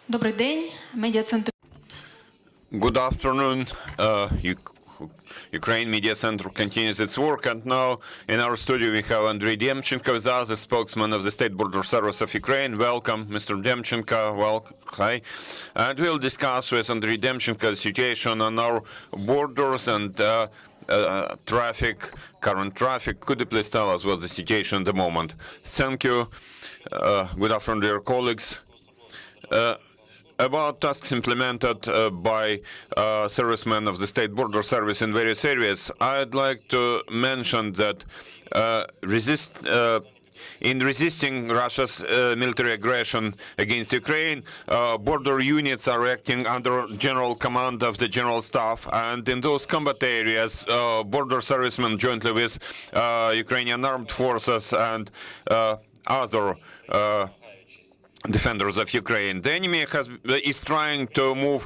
Добрий день, медіа-центр. Good afternoon. Ukraine Media Center continues its work, and now in our studio we have Andrii Demchenko with us, the spokesman of the State Border Service of Ukraine. Welcome, Mr. Demchenko. Hi. And we'll discuss with Andrii Demchenko the situation on our borders and current traffic. Could you please tell us what the situation at the moment? Thank you. Good afternoon, dear colleagues. About tasks implemented by servicemen of the State Border Service in various areas, I'd like to mention that in resisting Russia's military aggression against Ukraine, border units are acting under general command of the General Staff, and in those combat areas, border servicemen jointly with Ukrainian armed forces and other defenders of Ukraine. The enemy is trying to move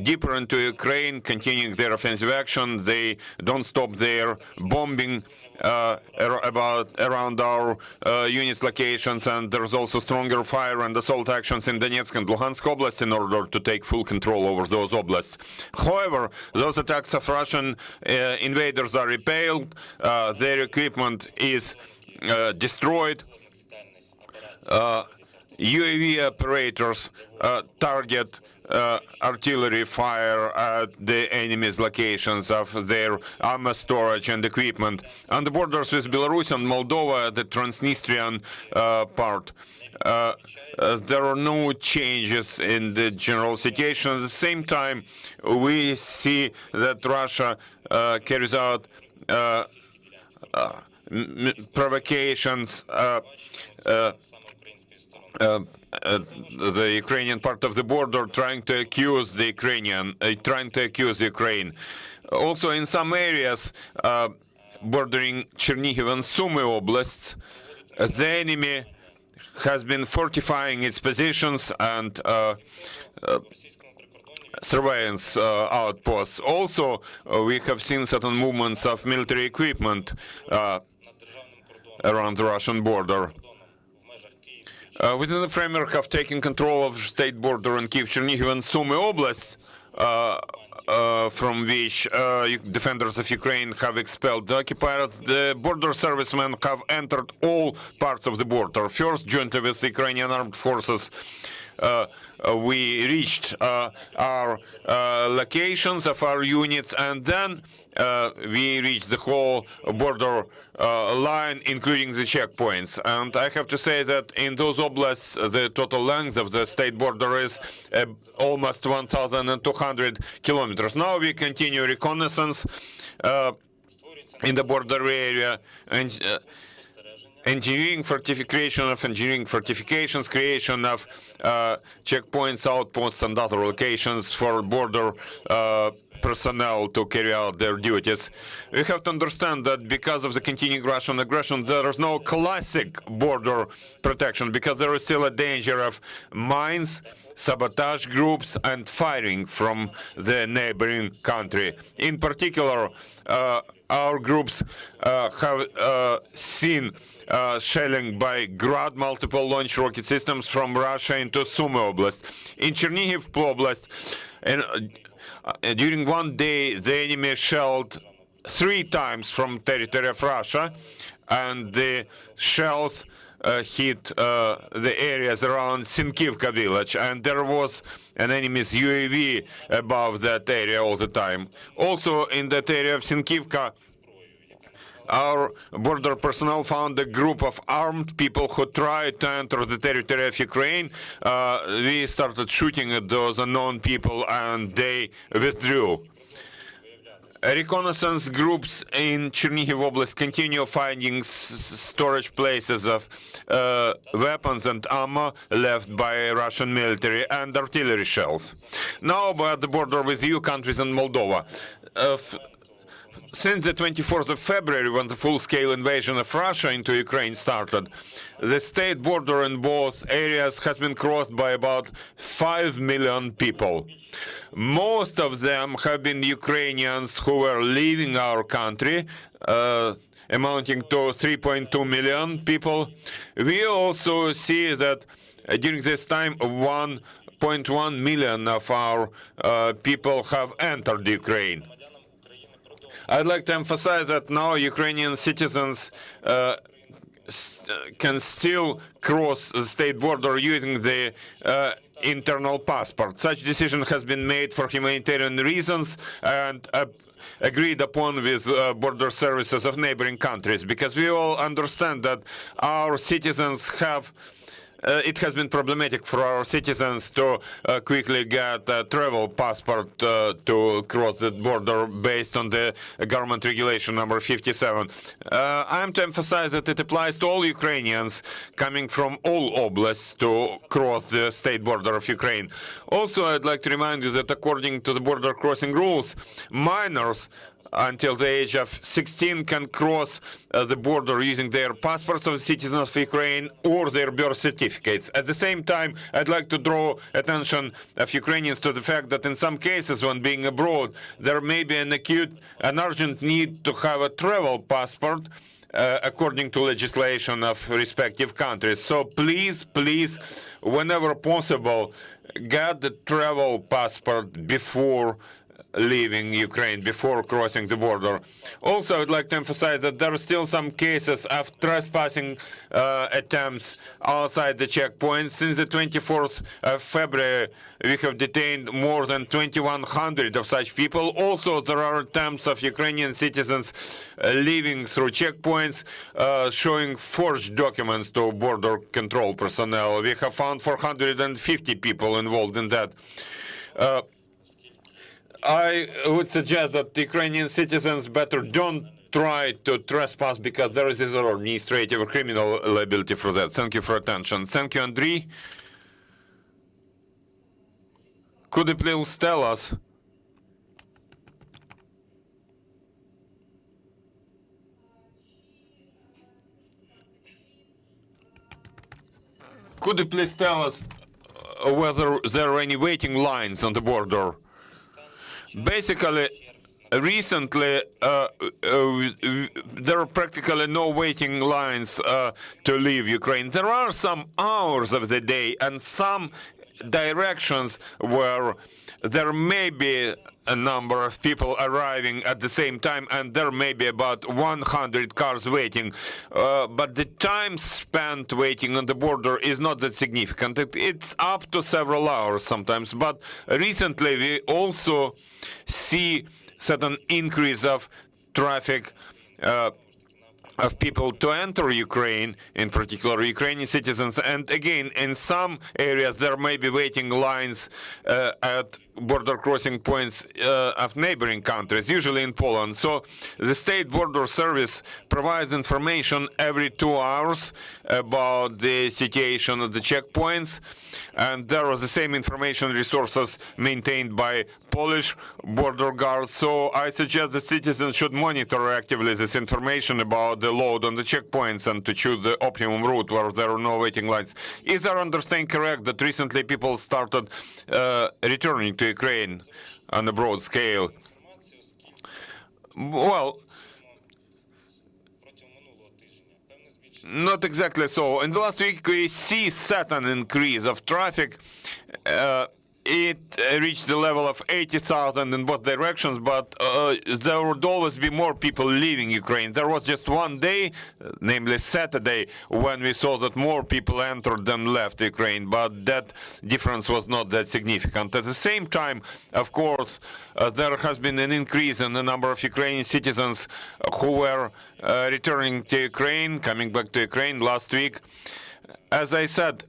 deeper into Ukraine, continuing their offensive action. They don't stop their bombing around our units' locations, and there's also stronger fire and assault actions in Donetsk and Luhansk Oblast in order to take full control over those oblasts. However, those attacks of Russian invaders are repelled, their equipment is destroyed. UAV operators target artillery fire at the enemy's locations of their armor storage and equipment. On the borders with Belarus and Moldova, the Transnistrian part, there are no changes in the general situation. At the same time, we see that Russia carries out provocations. The Ukrainian part of the border trying to accuse Ukraine. Also, in some areas bordering Chernihiv and Sumy oblasts, the enemy has been fortifying its positions and surveillance outposts. Also, we have seen certain movements of military equipment around the Russian border. Within the framework of taking control of the state border in Kyiv, Chernihiv and Sumy oblasts, from which defenders of Ukraine have expelled the occupiers, the border servicemen have entered all parts of the border. First, jointly with the Ukrainian armed forces, we reached our locations of our units, and then we reached the whole border line, including the checkpoints. And I have to say that in those oblasts, the total length of the state border is almost 1,200 kilometers. Now we continue reconnaissance in the border area, and engineering fortifications, creation of checkpoints, outposts, and other locations for border personnel to carry out their duties. We have to understand that because of the continuing Russian aggression, there is no classic border protection, because there is still a danger of mines, sabotage groups, and firing from the neighboring country. In particular, our groups have seen shelling by Grad multiple launch rocket systems from Russia into Sumy Oblast. In Chernihiv Oblast, during one day, the enemy shelled 3 times from territory of Russia, and the shells hit the areas around Sinkivka village, and there was an enemy's UAV above that area all the time. Also, in that area of Sinkivka, our border personnel found a group of armed people who tried to enter the territory of Ukraine. We started shooting at those unknown people, and they withdrew. Reconnaissance groups in Chernihiv Oblast continue finding storage places of weapons and ammo left by Russian military and artillery shells. Now about the border with EU countries and Moldova. Since the 24th of February, when the full-scale invasion of Russia into Ukraine started, the state border in both areas has been crossed by about 5 million people. Most of them have been Ukrainians who were leaving our country amounting to 3.2 million people. We also see that during this time, 1.1 million of our people have entered Ukraine. I'd like to emphasize that now Ukrainian citizens can still cross the state border using the internal passport. Such decision has been made for humanitarian reasons and agreed upon with border services of neighboring countries, because we all understand that our citizens have it has been problematic for our citizens to quickly get a travel passport to cross the border based on the government regulation number 57. I am to emphasize that it applies to all Ukrainians coming from all oblasts to cross the state border of Ukraine. Also, I'd like to remind you that according to the border crossing rules, minors until the age of 16 can cross the border using their passports of the citizens of Ukraine or their birth certificates. At the same time, I'd like to draw attention of Ukrainians to the fact that in some cases when being abroad, there may be an urgent need to have a travel passport according to legislation of respective countries. So please, whenever possible, get the travel passport before leaving Ukraine, before crossing the border. Also, I would like to emphasize that there are still some cases of trespassing attempts outside the checkpoints. Since the 24th of February, we have detained more than 2,100 of such people. Also, there are attempts of Ukrainian citizens leaving through checkpoints, showing forged documents to border control personnel. We have found 450 people involved in that. I would suggest that the Ukrainian citizens better don't try to trespass, because there is either administrative or criminal liability for that. Thank you for attention. Thank you, Andrii. Could you please tell us whether there are any waiting lines on the border? Basically, recently, there are practically no waiting lines to leave Ukraine. There are some hours of the day and some directions where there may be a number of people arriving at the same time, and there may be about 100 cars waiting. But the time spent waiting on the border is not that significant. It's up to several hours sometimes. But recently, we also see certain increase of traffic of people to enter Ukraine, in particular Ukrainian citizens. And again, in some areas, there may be waiting lines at border crossing points of neighboring countries, usually in Poland. So the State Border Service provides information every 2 hours about the situation at the checkpoints, and there are the same information resources maintained by Polish border guards. So I suggest that citizens should monitor actively this information about the load on the checkpoints and to choose the optimum route where there are no waiting lines. Is our understanding correct that recently people started returning to Ukraine on a broad scale? Well, not exactly so. In the last week, we see certain increase of traffic. It reached the level of 80,000 in both directions, but there would always be more people leaving Ukraine. There was just one day, namely Saturday, when we saw that more people entered than left Ukraine, but that difference was not that significant. At the same time, of course, there has been an increase in the number of Ukrainian citizens who were returning to Ukraine, coming back to Ukraine last week. As I said,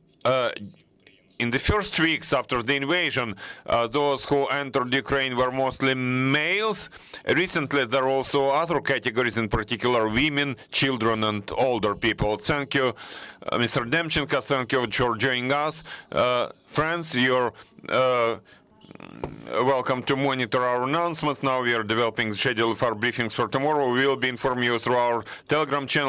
in the first weeks after the invasion, those who entered Ukraine were mostly males. Recently, there are also other categories, in particular women, children, and older people. Thank you, Mr. Demchenko. Thank you for joining us. Friends, you're welcome to monitor our announcements. Now we are developing the schedule for briefings for tomorrow. We will be informing you through our Telegram channel.